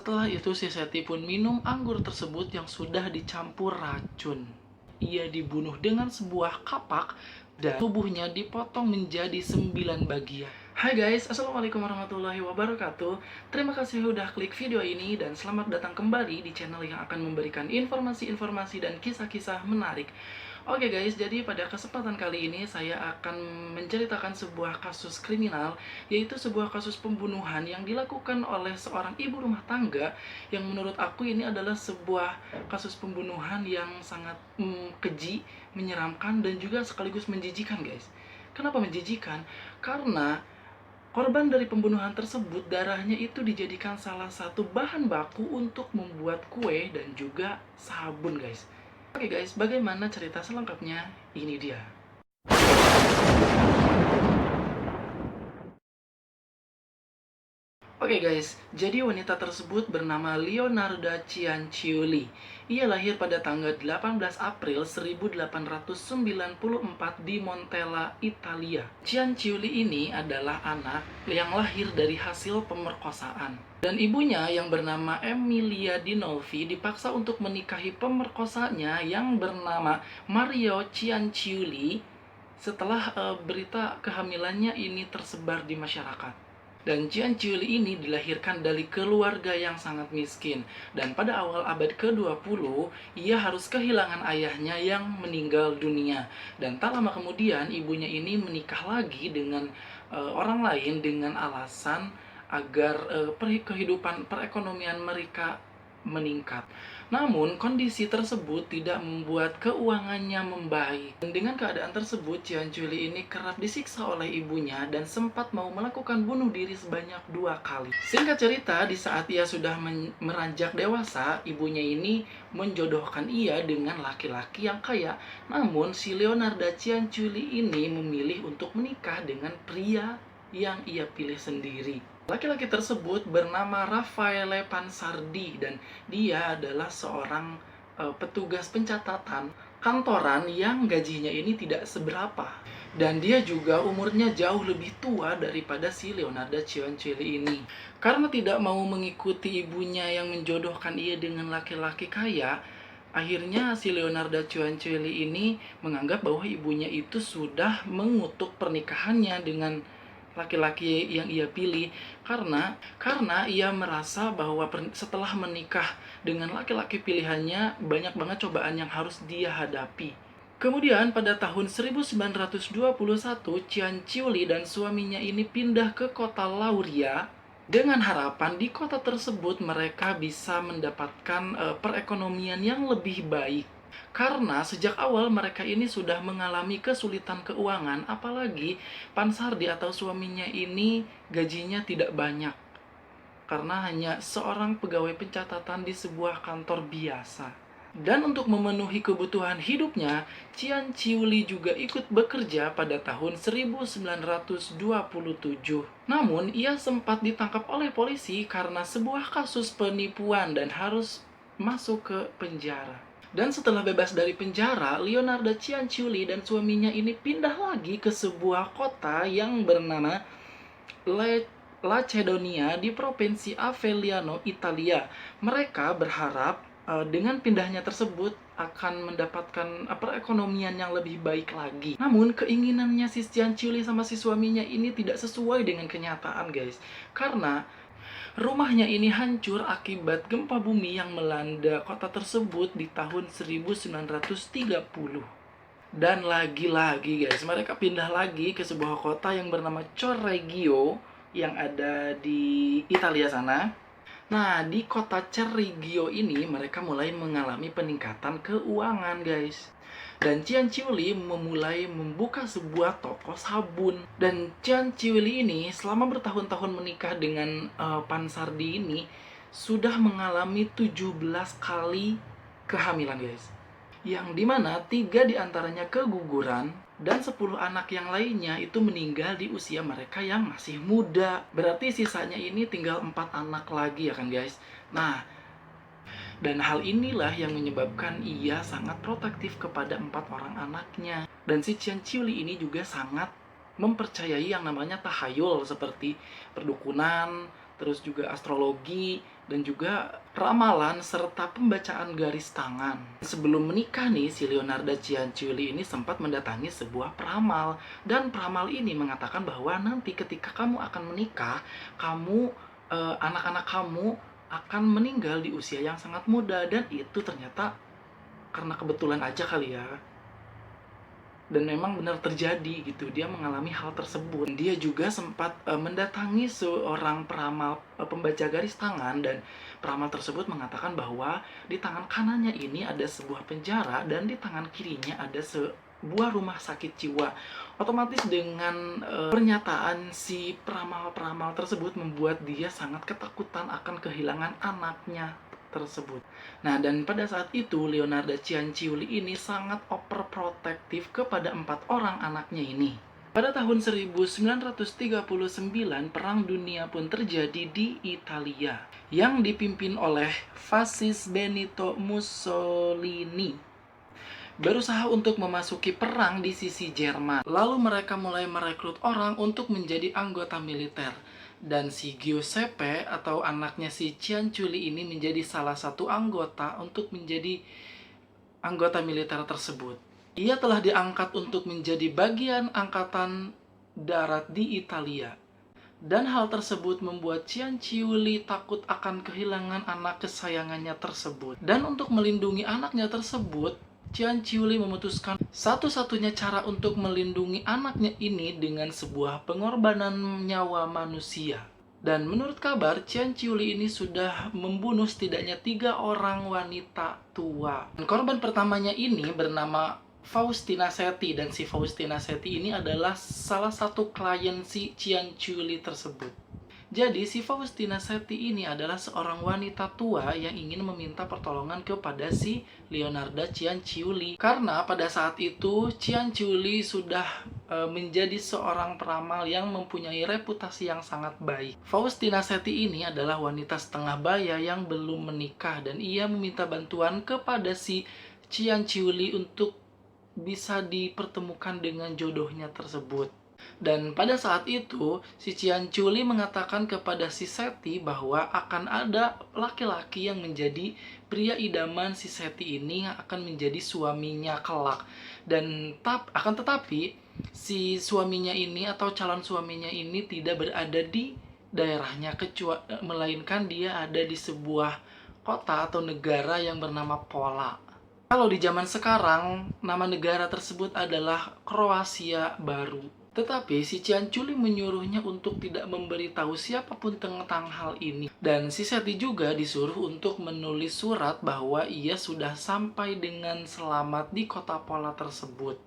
Setelah itu si Seti pun minum anggur tersebut yang sudah dicampur racun. Ia dibunuh dengan sebuah kapak dan tubuhnya dipotong menjadi 9 bagian. Hai guys, assalamualaikum warahmatullahi wabarakatuh. Terima kasih udah klik video ini dan selamat datang kembali di channel yang akan memberikan informasi-informasi dan kisah-kisah menarik. Oke guys, jadi pada kesempatan kali ini saya akan menceritakan sebuah kasus kriminal, yaitu sebuah kasus pembunuhan yang dilakukan oleh seorang ibu rumah tangga, yang menurut aku ini adalah sebuah kasus pembunuhan yang sangat keji, menyeramkan, dan juga sekaligus menjijikan guys. Kenapa menjijikan? Karena korban dari pembunuhan tersebut, darahnya itu dijadikan salah satu bahan baku untuk membuat kue dan juga sabun guys. Oke guys, bagaimana cerita selengkapnya? Ini dia. Oke guys, jadi wanita tersebut bernama Leonarda Cianciulli. Ia lahir pada tanggal 18 April 1894 di Montella, Italia. Cianciulli ini adalah anak yang lahir dari hasil pemerkosaan. Dan ibunya yang bernama Emilia Dinolfi dipaksa untuk menikahi pemerkosanya yang bernama Mario Cianciulli setelah berita kehamilannya ini tersebar di masyarakat. Dan Cianciulli ini dilahirkan dari keluarga yang sangat miskin. Dan pada awal abad ke-20, ia harus kehilangan ayahnya yang meninggal dunia. Dan tak lama kemudian, ibunya ini menikah lagi dengan orang lain dengan alasan agar kehidupan perekonomian mereka meningkat. Namun, kondisi tersebut tidak membuat keuangannya membaik. Dan dengan keadaan tersebut, Cianciulli ini kerap disiksa oleh ibunya dan sempat mau melakukan bunuh diri sebanyak 2 kali. Singkat cerita, di saat ia sudah meranjak dewasa, ibunya ini menjodohkan ia dengan laki-laki yang kaya. Namun, si Leonarda Cianciulli ini memilih untuk menikah dengan pria yang ia pilih sendiri. Laki-laki tersebut bernama Raffaele Pansardi dan dia adalah seorang petugas pencatatan kantoran yang gajinya ini tidak seberapa. Dan dia juga umurnya jauh lebih tua daripada si Leonarda Cianciulli ini. Karena tidak mau mengikuti ibunya yang menjodohkan ia dengan laki-laki kaya, akhirnya si Leonarda Cianciulli ini menganggap bahwa ibunya itu sudah mengutuk pernikahannya dengan laki-laki yang ia pilih karena ia merasa bahwa setelah menikah dengan laki-laki pilihannya banyak banget cobaan yang harus dia hadapi. Kemudian pada tahun 1921, Cianciulli dan suaminya ini pindah ke kota Lauria dengan harapan di kota tersebut mereka bisa mendapatkan perekonomian yang lebih baik. Karena sejak awal mereka ini sudah mengalami kesulitan keuangan, apalagi Pansardi atau suaminya ini gajinya tidak banyak. Karena hanya seorang pegawai pencatatan di sebuah kantor biasa. Dan untuk memenuhi kebutuhan hidupnya, Cianciulli juga ikut bekerja pada tahun 1927. Namun, ia sempat ditangkap oleh polisi karena sebuah kasus penipuan dan harus masuk ke penjara. Dan setelah bebas dari penjara, Leonarda Cianciulli dan suaminya ini pindah lagi ke sebuah kota yang bernama Lacedonia di provinsi Avellino, Italia. Mereka berharap dengan pindahnya tersebut akan mendapatkan perekonomian yang lebih baik lagi. Namun keinginannya si Cianciulli sama si suaminya ini tidak sesuai dengan kenyataan guys. Karena rumahnya ini hancur akibat gempa bumi yang melanda kota tersebut di tahun 1930. Dan lagi-lagi guys, mereka pindah lagi ke sebuah kota yang bernama Correggio yang ada di Italia sana. Nah, di kota Cerigio ini mereka mulai mengalami peningkatan keuangan guys. Dan Cianciulli memulai membuka sebuah toko sabun. Dan Cianciulli ini selama bertahun-tahun menikah dengan Pansardi ini sudah mengalami 17 kali kehamilan guys. Yang dimana 3 diantaranya keguguran dan 10 anak yang lainnya itu meninggal di usia mereka yang masih muda. Berarti sisanya ini tinggal 4 anak lagi ya kan guys. Nah, dan hal inilah yang menyebabkan ia sangat protektif kepada 4 orang anaknya. Dan si Cianciulli ini juga sangat mempercayai yang namanya tahayul seperti perdukunan, terus juga astrologi, dan juga ramalan serta pembacaan garis tangan. Sebelum menikah nih, si Leonarda Cianciulli ini sempat mendatangi sebuah peramal, dan peramal ini mengatakan bahwa nanti ketika kamu akan menikah, anak-anak kamu akan meninggal di usia yang sangat muda. Dan itu ternyata karena kebetulan aja kali ya, dan memang benar terjadi gitu, dia mengalami hal tersebut. Dia juga sempat mendatangi seorang peramal pembaca garis tangan, dan peramal tersebut mengatakan bahwa di tangan kanannya ini ada sebuah penjara dan di tangan kirinya ada sebuah rumah sakit jiwa. Otomatis dengan pernyataan si peramal-peramal tersebut membuat dia sangat ketakutan akan kehilangan anaknya tersebut. Nah, dan pada saat itu Leonarda Cianciulli ini sangat overprotective kepada 4 orang anaknya ini. Pada tahun 1939, Perang Dunia pun terjadi di Italia yang dipimpin oleh fasis Benito Mussolini. Berusaha untuk memasuki perang di sisi Jerman. Lalu mereka mulai merekrut orang untuk menjadi anggota militer. Dan si Giuseppe atau anaknya si Cianciulli ini menjadi salah satu anggota untuk menjadi anggota militer tersebut. Ia telah diangkat untuk menjadi bagian angkatan darat di Italia. Dan hal tersebut membuat Cianciulli takut akan kehilangan anak kesayangannya tersebut. Dan untuk melindungi anaknya tersebut, Cianciulli memutuskan satu-satunya cara untuk melindungi anaknya ini dengan sebuah pengorbanan nyawa manusia. Dan menurut kabar, Cianciulli ini sudah membunuh setidaknya 3 orang wanita tua. Dan korban pertamanya ini bernama Faustina Setti, dan si Faustina Setti ini adalah salah satu klien si Cianciulli tersebut. Jadi si Faustina Setti ini adalah seorang wanita tua yang ingin meminta pertolongan kepada si Leonarda Cianciulli. Karena pada saat itu Cianciulli sudah menjadi seorang peramal yang mempunyai reputasi yang sangat baik. Faustina Setti ini adalah wanita setengah baya yang belum menikah, dan ia meminta bantuan kepada si Cianciulli untuk bisa dipertemukan dengan jodohnya tersebut. Dan pada saat itu, si Cianciulli mengatakan kepada si Setti bahwa akan ada laki-laki yang menjadi pria idaman si Setti ini yang akan menjadi suaminya kelak. Dan akan tetapi, si suaminya ini atau calon suaminya ini tidak berada di daerahnya, melainkan dia ada di sebuah kota atau negara yang bernama Pola. Kalau di zaman sekarang, nama negara tersebut adalah Kroasia Baru. Tetapi si Cianciulli menyuruhnya untuk tidak memberitahu siapapun tentang hal ini. Dan si Setti juga disuruh untuk menulis surat bahwa ia sudah sampai dengan selamat di kota Pola tersebut.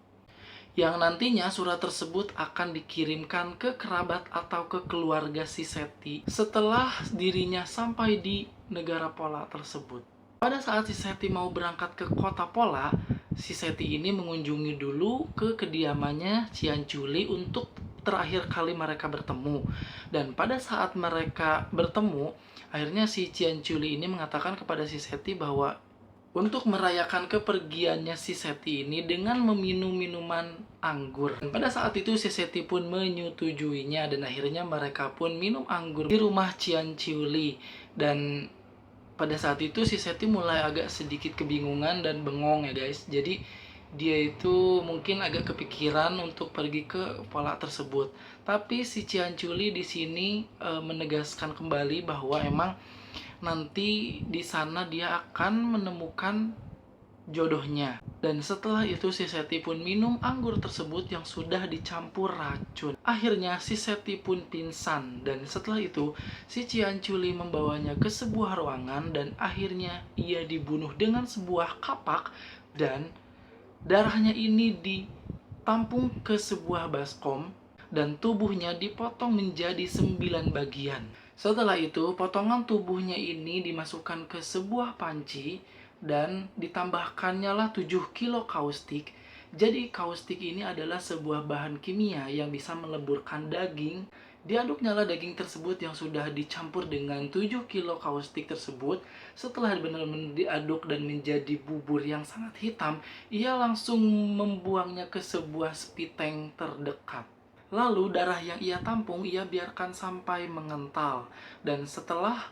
Yang nantinya surat tersebut akan dikirimkan ke kerabat atau ke keluarga si Setti setelah dirinya sampai di negara Pola tersebut. Pada saat si Setti mau berangkat ke kota Pola, si Setti ini mengunjungi dulu ke kediamannya Cianciulli untuk terakhir kali mereka bertemu. Dan pada saat mereka bertemu, akhirnya si Cianciulli ini mengatakan kepada si Setti bahwa untuk merayakan kepergiannya si Setti ini dengan meminum minuman anggur. Dan pada saat itu si Setti pun menyetujuinya, dan akhirnya mereka pun minum anggur di rumah Cianciulli. Dan pada saat itu si Setti mulai agak sedikit kebingungan dan bengong ya guys. Jadi dia itu mungkin agak kepikiran untuk pergi ke Pola tersebut. Tapi si Cianciulli di sini menegaskan kembali bahwa emang nanti di sana dia akan menemukan jodohnya. Dan setelah itu si Setti pun minum anggur tersebut yang sudah dicampur racun. Akhirnya si Setti pun pingsan, dan setelah itu si Cianciulli membawanya ke sebuah ruangan, dan akhirnya ia dibunuh dengan sebuah kapak, dan darahnya ini ditampung ke sebuah baskom, dan tubuhnya dipotong menjadi 9 bagian. Setelah itu, potongan tubuhnya ini dimasukkan ke sebuah panci dan ditambahkannya lah 7 kilo kaustik. Jadi kaustik ini adalah sebuah bahan kimia yang bisa meleburkan daging. Diaduknya lah daging tersebut yang sudah dicampur dengan 7 kilo kaustik tersebut. Setelah benar-benar diaduk dan menjadi bubur yang sangat hitam, ia langsung membuangnya ke sebuah spiteng terdekat. Lalu darah yang ia tampung ia biarkan sampai mengental. Dan setelah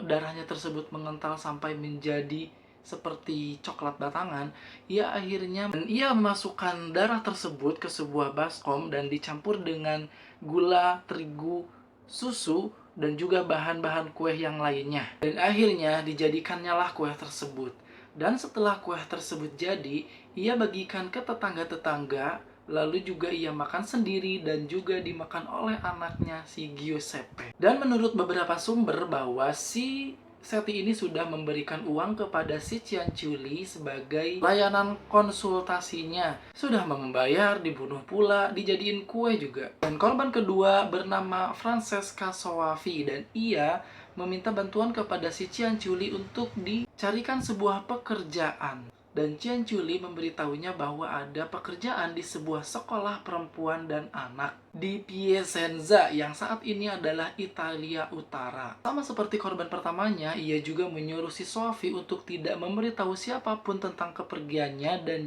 darahnya tersebut mengental sampai menjadi seperti coklat batangan, ia akhirnya memasukkan darah tersebut ke sebuah baskom dan dicampur dengan gula, terigu, susu, dan juga bahan-bahan kue yang lainnya. Dan akhirnya dijadikannya lah kue tersebut. Dan setelah kue tersebut jadi, ia bagikan ke tetangga-tetangga, lalu juga ia makan sendiri dan juga dimakan oleh anaknya si Giuseppe. Dan menurut beberapa sumber bahwa si Seti ini sudah memberikan uang kepada si Cianciulli sebagai layanan konsultasinya. Sudah membayar, dibunuh pula, dijadiin kue juga. Dan korban kedua bernama Francesca Soavi dan ia meminta bantuan kepada si Cianciulli untuk dicarikan sebuah pekerjaan. Dan Cianciulli memberitahunya bahwa ada pekerjaan di sebuah sekolah perempuan dan anak di Piacenza yang saat ini adalah Italia Utara. Sama seperti korban pertamanya, ia juga menyuruh si Sophie untuk tidak memberitahu siapapun tentang kepergiannya dan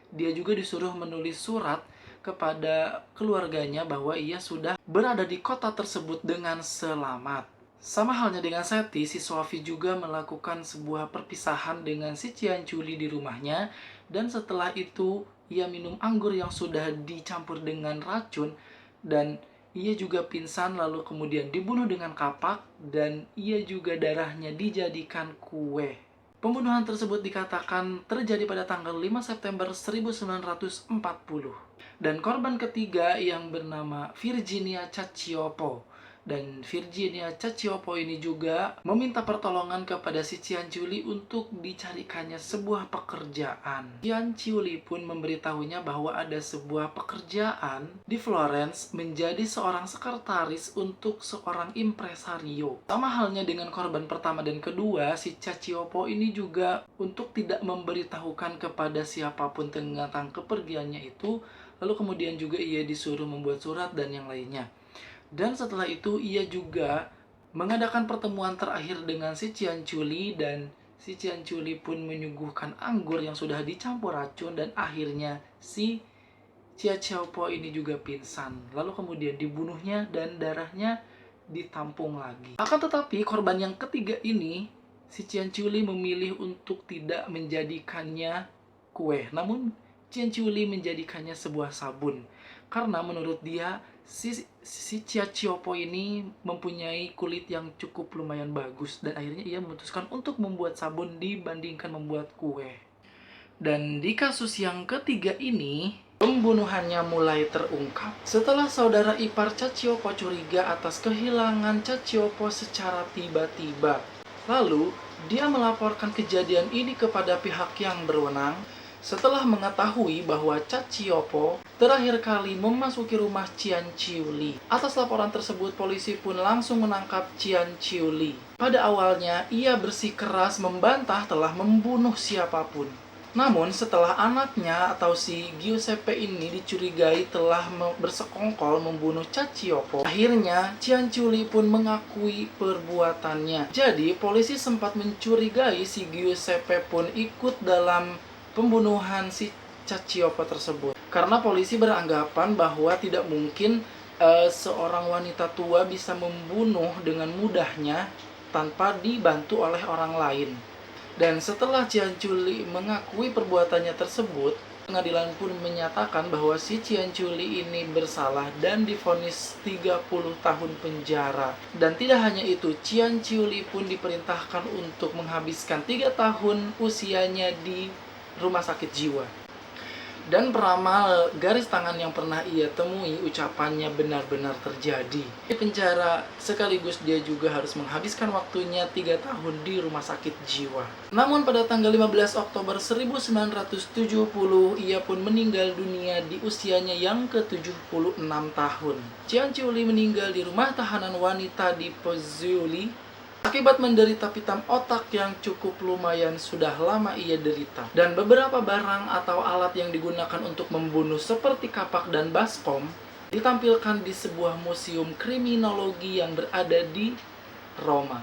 dia juga disuruh menulis surat kepada keluarganya bahwa ia sudah berada di kota tersebut dengan selamat. Sama halnya dengan Seti, si Sophie juga melakukan sebuah perpisahan dengan si Cianciulli di rumahnya, dan setelah itu ia minum anggur yang sudah dicampur dengan racun dan ia juga pingsan lalu kemudian dibunuh dengan kapak dan ia juga darahnya dijadikan kue. Pembunuhan tersebut dikatakan terjadi pada tanggal 5 September 1940. Dan korban ketiga yang bernama Virginia Cacioppo. Dan Virginia Cacioppo ini juga meminta pertolongan kepada si Cianciulli untuk dicarikannya sebuah pekerjaan. Cianciulli pun memberitahunya bahwa ada sebuah pekerjaan di Florence menjadi seorang sekretaris untuk seorang impresario. Sama halnya dengan korban pertama dan kedua, si Cacioppo ini juga untuk tidak memberitahukan kepada siapapun tentang kepergiannya itu, lalu kemudian juga ia disuruh membuat surat dan yang lainnya. Dan setelah itu ia juga mengadakan pertemuan terakhir dengan si Cianciulli dan si Cianciulli pun menyuguhkan anggur yang sudah dicampur racun dan akhirnya si Cacioppo ini juga pingsan. Lalu kemudian dibunuhnya dan darahnya ditampung lagi. Akan tetapi korban yang ketiga ini si Cianciulli memilih untuk tidak menjadikannya kue, namun Cianciulli menjadikannya sebuah sabun. Karena menurut dia si Cacioppo ini mempunyai kulit yang cukup lumayan bagus dan akhirnya ia memutuskan untuk membuat sabun dibandingkan membuat kue. Dan di kasus yang ketiga ini, pembunuhannya mulai terungkap setelah saudara ipar Cacioppo curiga atas kehilangan Cacioppo secara tiba-tiba. Lalu, dia melaporkan kejadian ini kepada pihak yang berwenang. Setelah mengetahui bahwa Cacioppo terakhir kali memasuki rumah Cianciulli. Atas laporan tersebut, polisi pun langsung menangkap Cianciulli. Pada awalnya, ia bersikeras membantah telah membunuh siapapun. Namun, setelah anaknya atau si Giuseppe ini dicurigai telah bersekongkol membunuh Cacioppo, akhirnya Cianciulli pun mengakui perbuatannya. Jadi, polisi sempat mencurigai si Giuseppe pun ikut dalam pembunuhan si Cacioppo tersebut. Karena polisi beranggapan bahwa tidak mungkin seorang wanita tua bisa membunuh dengan mudahnya tanpa dibantu oleh orang lain. Dan setelah Cianciulli mengakui perbuatannya tersebut, pengadilan pun menyatakan bahwa si Cianciulli ini bersalah dan divonis 30 tahun penjara. Dan tidak hanya itu, Cianciulli pun diperintahkan untuk menghabiskan 3 tahun usianya di rumah sakit jiwa. Dan peramal garis tangan yang pernah ia temui, ucapannya benar-benar terjadi. Di penjara, sekaligus dia juga harus menghabiskan waktunya 3 tahun di rumah sakit jiwa. Namun pada tanggal 15 Oktober 1970, ia pun meninggal dunia di usianya yang ke-76 tahun. Cianciulli meninggal di rumah tahanan wanita di Pozzuoli akibat menderita pitam otak yang cukup lumayan sudah lama ia derita. Dan beberapa barang atau alat yang digunakan untuk membunuh seperti kapak dan baskom ditampilkan di sebuah museum kriminologi yang berada di Roma.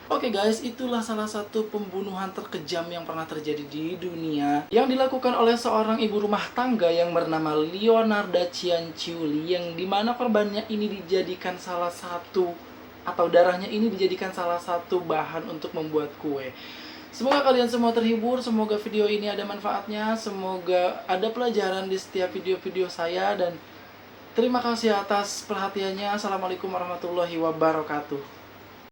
Oke guys, itulah salah satu pembunuhan terkejam yang pernah terjadi di dunia yang dilakukan oleh seorang ibu rumah tangga yang bernama Leonarda Cianciulli, yang dimana korbannya ini dijadikan salah satu atau darahnya ini dijadikan salah satu bahan untuk membuat kue. Semoga kalian semua terhibur, semoga video ini ada manfaatnya, semoga ada pelajaran di setiap video-video saya, dan terima kasih atas perhatiannya. Assalamualaikum warahmatullahi wabarakatuh.